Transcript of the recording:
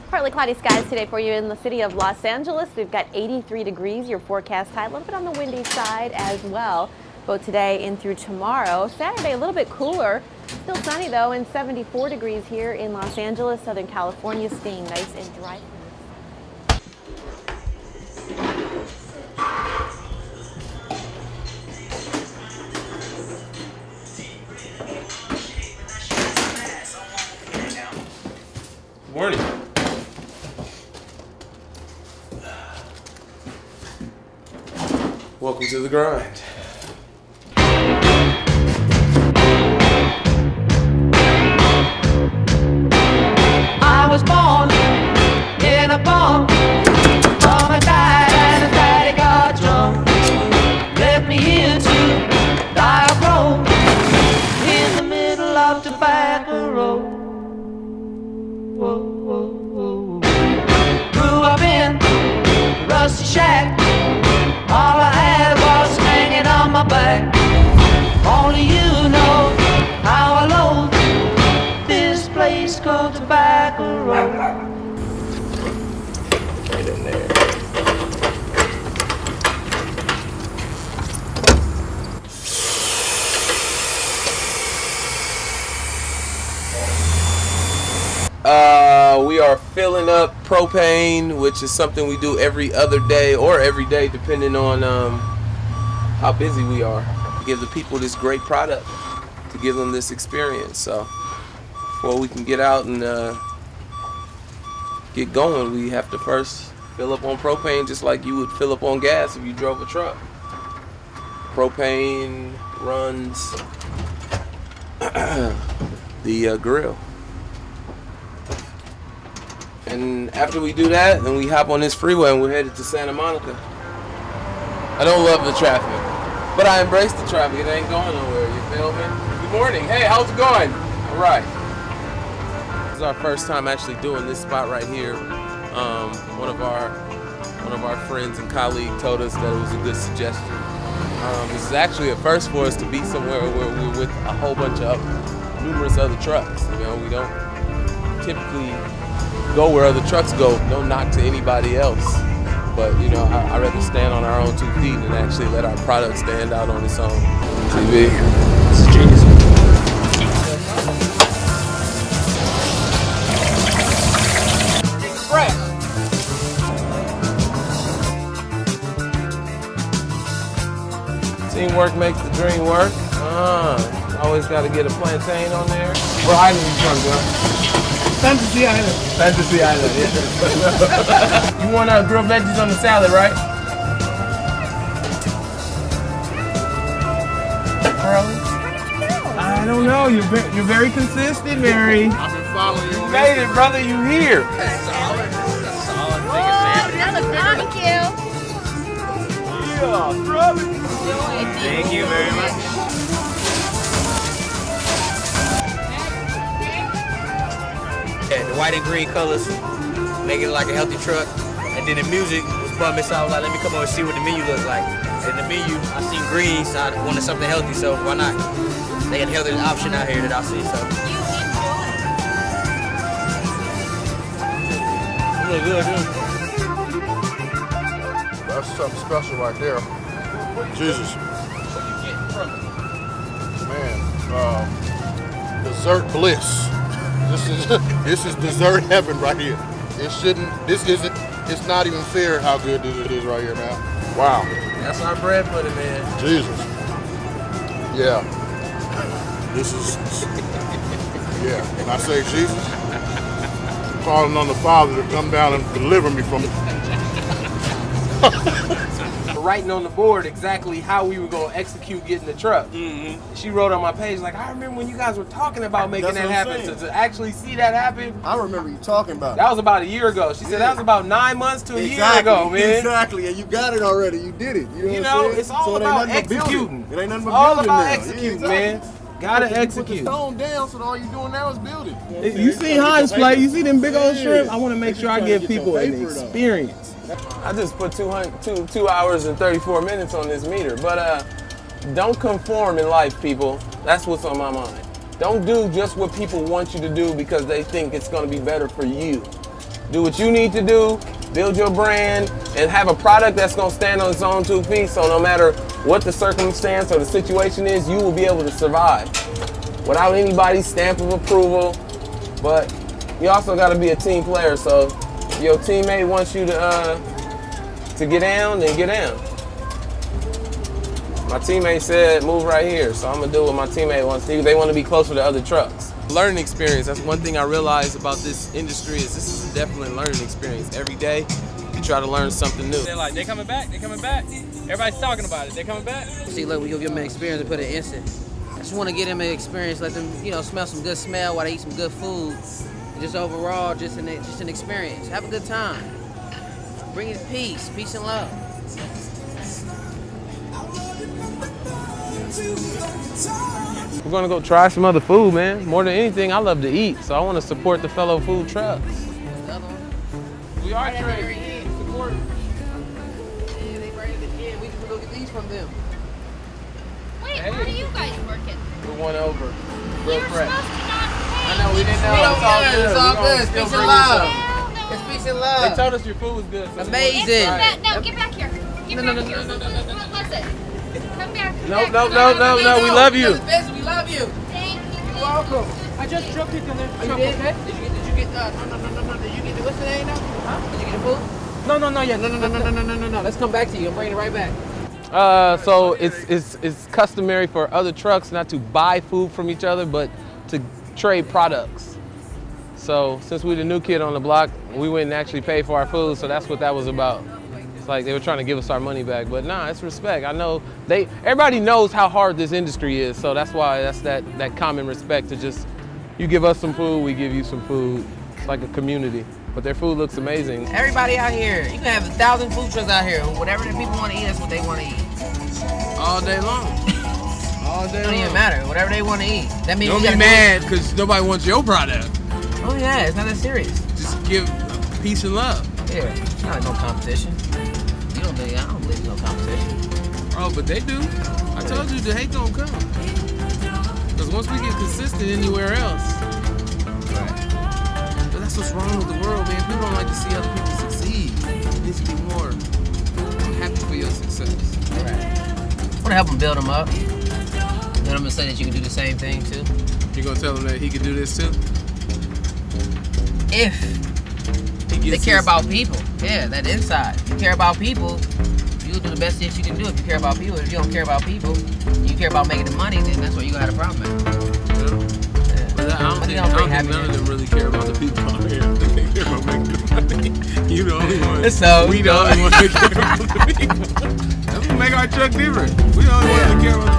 Partly cloudy skies today for you in the city of Los Angeles. We've got 83 degrees, your forecast high, a little bit on the windy side as well. Both today and through tomorrow. Saturday, a little bit cooler. Still sunny though, and 74 degrees here in Los Angeles. Southern California staying nice and dry. Good morning. Welcome to the grind. I was born in a barn. Mama died and daddy got drunk. Left me here to die alone in the middle of Tobacco Road. Whoa, whoa, whoa. Grew up in a rusty shack. All I had was hanging on my back. Only you know how I loathe this place called Tobacco Road. Right in there. We are filling up propane, which is something we do every other day or every day, depending on how busy we are. To give the people this great product, to give them this experience. So before we can get out and get going, we have to first fill up on propane, just like you would fill up on gas if you drove a truck. Propane runs the grill. And after we do that, then we hop on this freeway and we're headed to Santa Monica. I don't love the traffic, but I embrace the traffic. It ain't going nowhere, you feel me? Good morning. Hey, how's it going? All right. This is our first time actually doing this spot right here. One of our friends and colleagues told us that it was a good suggestion. This is actually a first for us to be somewhere where we're with a whole bunch of numerous other trucks. You know, we don't typically go where other trucks go. No knock to anybody else, but you know, I'd rather stand on our own 2 feet and actually let our product stand out on its own. TV. This is genius. Teamwork makes the dream work. Always got to get a plantain on there. What island you from, bro? Fantasy Island. Fantasy Island, yeah. You want grilled veggies on the salad, right? I don't know. You're very consistent, Mary. I've been following you. You made it, brother. You here. Solid. Thank you. Yeah, brother. Thank you very much. Yeah, the white and green colors make it like a healthy truck. And then the music was bumping, so I was like, let me come over and see what the menu looks like. And the menu, I seen green, so I wanted something healthy, so why not? They got a healthy option out here that I see, so. You look good, dude. That's something special right there. Jesus. Man, dessert bliss. This is dessert heaven right here. It's not even fair how good this is right here, man. Wow. That's our bread pudding, man. Jesus. Yeah. This is, yeah. When I say Jesus, I'm calling on the Father to come down and deliver me from it. Writing on the board exactly how we were going to execute getting the truck. Mm-hmm. She wrote on my page, like, I remember when you guys were talking about making That's that what I'm happen. saying. To actually see that happen, I remember you talking about that was about a year ago. She said that was about 9 months to a year Exactly, ago, man. Exactly, and you got it already. You did it. You know, it's all about executing. It ain't nothing but All building about now. executing, Yeah, man. exactly. Gotta Put the execute. stone down, so all you doing now is building. You see Heinz plate? You see them big old shrimp? I want to make sure I give people an experience. I just put 2 hours and 34 minutes on this meter, but don't conform in life, people. That's what's on my mind. Don't do just what people want you to do because they think it's going to be better for you. do what you need to do, build your brand, and have a product that's gonna stand on its own 2 feet. So no matter what the circumstance or the situation is, you will be able to survive without anybody's stamp of approval. But you also gotta be a team player. So if your teammate wants you to get down, then get down. My teammate said, move right here. So I'm gonna do what my teammate wants to do. They wanna be closer to other trucks. Learning experience, that's one thing I realized about this industry is this is definitely a learning experience. Every day, you try to learn something new. They're like, they coming back, they coming back. Everybody's talking about it, they coming back. See, look, we give them an experience and put it instant. I just want to get them an experience, let them, smell some good smell while they eat some good food. And just overall, just an experience. Have a good time. Bring it peace and love. We're gonna go try some other food, man. More than anything, I love to eat, so I want to support the fellow food trucks. Another one. We are trading. Support. Yeah, they right at the end. We can go get these from them. Wait, where are you guys working? We're one over. You're Grilled supposed to Fraiche. not pay. I know, we didn't know. We don't It's all care. good. It's all We're gonna good. still Peace bring and this love. up. Hell no. It's peace and They love. told us your food was good. So Amazing. No, get back here. Get back here. Listen. Come back. No, we love you. We love you. Thank you. You're welcome. I just dropped it in the Oh, you did? Did you get, no. Did you get the, what's the name now? Huh? Did you get the food? No, yeah. No. Let's come back to you. I'm bringing it right back. So it's customary for other trucks not to buy food from each other, but to trade products. So since we're the new kid on the block, we went and actually paid for our food, so that's what that was about. It's like they were trying to give us our money back, but nah, it's respect. I know everybody knows how hard this industry is, so that's why that's that common respect to just, you give us some food, we give you some food. It's like a community, but their food looks amazing. Everybody out here, you can have 1,000 food trucks out here. Whatever the people want to eat, that's what they want to eat. All day long. All day It don't long. even matter. Whatever they want to eat. That means Don't you be gotta mad because nobody wants your product. Oh yeah, it's not that serious. Just give peace and love. Yeah, it's not no competition. You don't think? I don't believe no competition. Oh, but they do. I told you the hate don't come. Because once we get consistent anywhere else. Right. But that's what's wrong with the world, man. People don't like to see other people succeed. It needs to be more. I'm happy for your success. Right. I want to help them build them up. Then I'm gonna say that you can do the same thing too. You gonna tell him that he can do this too? If He they care about people. Yeah, that inside. If you care about people, you'll do the best that you can do if you care about people. If you don't care about people, you care about making the money, then that's where you gonna have a problem at. Yeah. But I don't Money think bring none of happiness. them really care about the people out here. They care about making the money. You the only one. So, we the only one that care about the people. That's what make our truck different. We the only ones that care about the